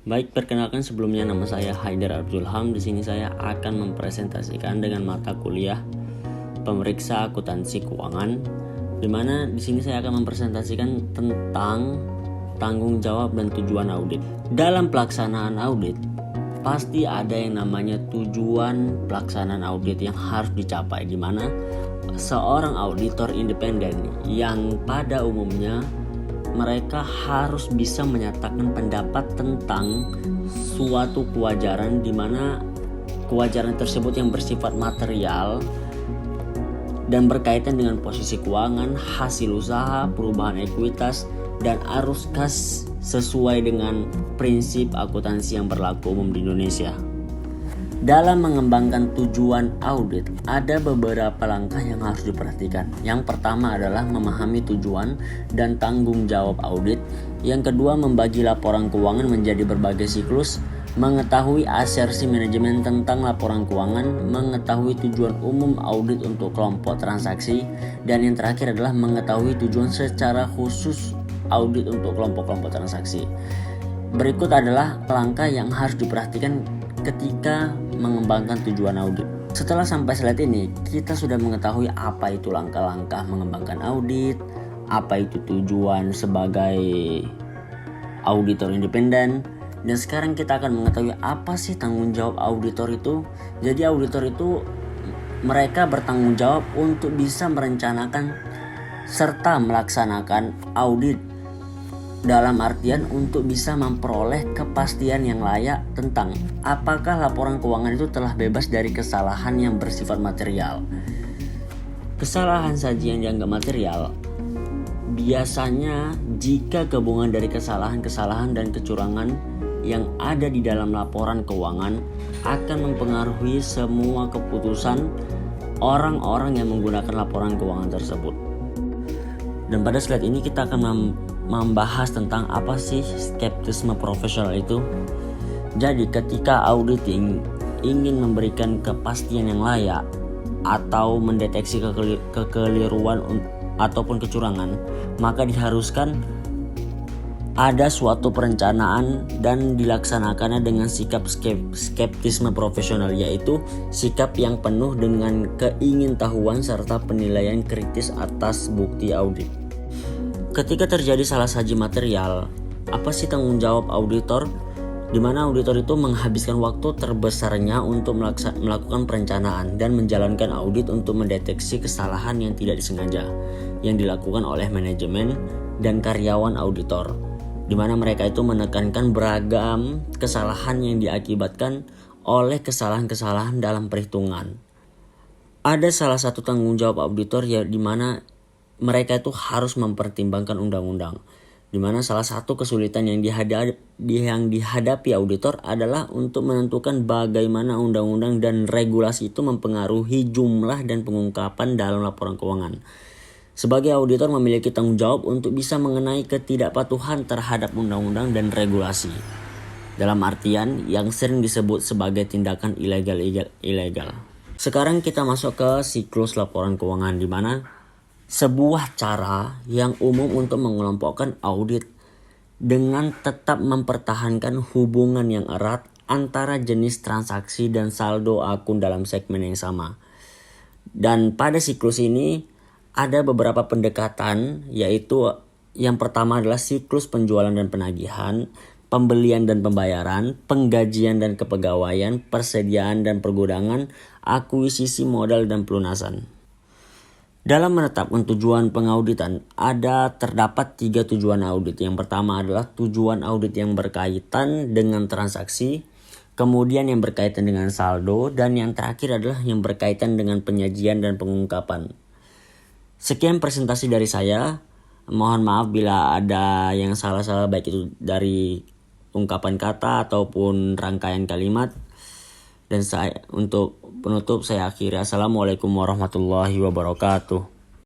Baik, perkenalkan sebelumnya nama saya Haidar Abdulham. Di sini saya akan mempresentasikan dengan mata kuliah Pemeriksa Akuntansi Keuangan, di mana di sini saya akan mempresentasikan tentang tanggung jawab dan tujuan audit. Dalam pelaksanaan audit, pasti ada yang namanya tujuan pelaksanaan audit yang harus dicapai, di mana seorang auditor independen yang pada umumnya mereka harus bisa menyatakan pendapat tentang suatu kewajaran, di mana kewajaran tersebut yang bersifat material dan berkaitan dengan posisi keuangan, hasil usaha, perubahan ekuitas, dan arus kas sesuai dengan prinsip akuntansi yang berlaku umum di Indonesia. Dalam mengembangkan tujuan audit, ada beberapa langkah yang harus diperhatikan. Yang pertama adalah memahami tujuan dan tanggung jawab audit. Yang kedua, membagi laporan keuangan menjadi berbagai siklus, mengetahui asersi manajemen tentang laporan keuangan, mengetahui tujuan umum audit untuk kelompok transaksi, dan yang terakhir adalah mengetahui tujuan secara khusus audit untuk kelompok-kelompok transaksi. Berikut adalah langkah yang harus diperhatikan ketika mengembangkan tujuan audit. Setelah sampai slide ini, kita sudah mengetahui apa itu langkah-langkah mengembangkan audit, apa itu tujuan sebagai auditor independen, dan sekarang kita akan mengetahui apa sih tanggung jawab auditor itu. Jadi auditor itu mereka bertanggung jawab untuk bisa merencanakan serta melaksanakan audit, dalam artian untuk bisa memperoleh kepastian yang layak tentang apakah laporan keuangan itu telah bebas dari kesalahan yang bersifat material. Kesalahan saja yang dianggap material biasanya jika gabungan dari kesalahan-kesalahan dan kecurangan yang ada di dalam laporan keuangan akan mempengaruhi semua keputusan orang-orang yang menggunakan laporan keuangan tersebut. Dan pada slide ini kita akan membahas tentang apa sih skeptisme profesional itu. Jadi ketika auditing ingin memberikan kepastian yang layak atau mendeteksi kekeliruan ataupun kecurangan, maka diharuskan ada suatu perencanaan dan dilaksanakannya dengan sikap skeptisme profesional, yaitu sikap yang penuh dengan keingintahuan serta penilaian kritis atas bukti audit. Ketika terjadi salah saji material, apa sih tanggung jawab auditor? Di mana auditor itu menghabiskan waktu terbesarnya untuk melakukan perencanaan dan menjalankan audit untuk mendeteksi kesalahan yang tidak disengaja yang dilakukan oleh manajemen dan karyawan auditor, di mana mereka itu menekankan beragam kesalahan yang diakibatkan oleh kesalahan-kesalahan dalam perhitungan. Ada salah satu tanggung jawab auditor ya, di mana mereka itu harus mempertimbangkan undang-undang, di mana salah satu kesulitan yang dihadapi auditor adalah untuk menentukan bagaimana undang-undang dan regulasi itu mempengaruhi jumlah dan pengungkapan dalam laporan keuangan. Sebagai auditor memiliki tanggung jawab untuk bisa mengenai ketidakpatuhan terhadap undang-undang dan regulasi, dalam artian yang sering disebut sebagai tindakan ilegal. Sekarang kita masuk ke siklus laporan keuangan, di mana sebuah cara yang umum untuk mengelompokkan audit dengan tetap mempertahankan hubungan yang erat antara jenis transaksi dan saldo akun dalam segmen yang sama. Dan pada siklus ini ada beberapa pendekatan, yaitu yang pertama adalah siklus penjualan dan penagihan, pembelian dan pembayaran, penggajian dan kepegawaian, persediaan dan pergudangan, akuisisi modal dan pelunasan. Dalam menetapkan tujuan pengauditan, terdapat 3 tujuan audit. Yang pertama adalah tujuan audit yang berkaitan dengan transaksi, kemudian yang berkaitan dengan saldo, dan yang terakhir adalah yang berkaitan dengan penyajian dan pengungkapan. Sekian presentasi dari saya. Mohon maaf bila ada yang salah-salah, baik itu dari ungkapan kata ataupun rangkaian kalimat. Dan untuk penutup saya akhiri. Assalamualaikum warahmatullahi wabarakatuh.